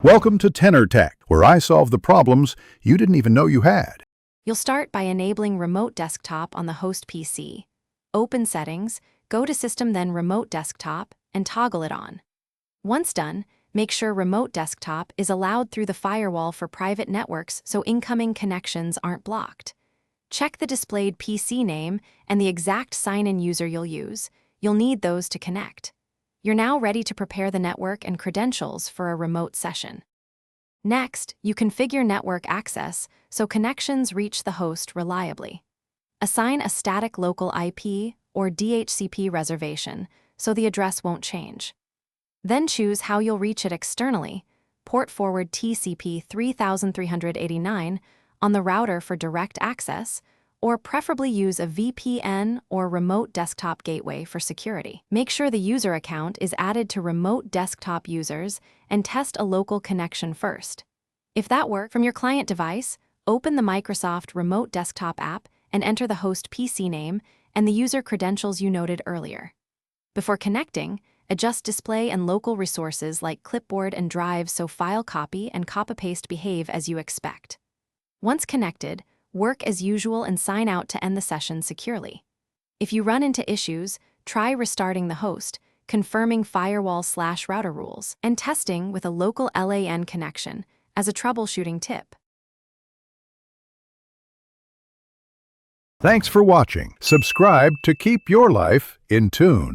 Welcome to Tenor Tech, where I solve the problems you didn't even know you had. You'll start by enabling Remote Desktop on the host PC. Open Settings, go to System then Remote Desktop, and toggle it on. Once done, make sure Remote Desktop is allowed through the firewall for private networks so incoming connections aren't blocked. Check the displayed PC name and the exact sign-in user you'll use. You'll need those to connect. You're now ready to prepare the network and credentials for a remote session. Next, you configure network access so connections reach the host reliably. Assign a static local IP or DHCP reservation so the address won't change. Then choose how you'll reach it externally. Port forward TCP 3389 on the router for direct access, or preferably use a VPN or remote desktop gateway for security. Make sure the user account is added to remote desktop users and test a local connection first. If that works from your client device, open the Microsoft Remote Desktop app and enter the host PC name and the user credentials you noted earlier. Before connecting, adjust display and local resources like clipboard and drive so file copy and copy-paste behave as you expect. Once connected, work as usual and sign out to end the session securely. If you run into issues, try restarting the host, confirming firewall/router rules, and testing with a local LAN connection as a troubleshooting tip. Thanks for watching. Subscribe to keep your life in tune.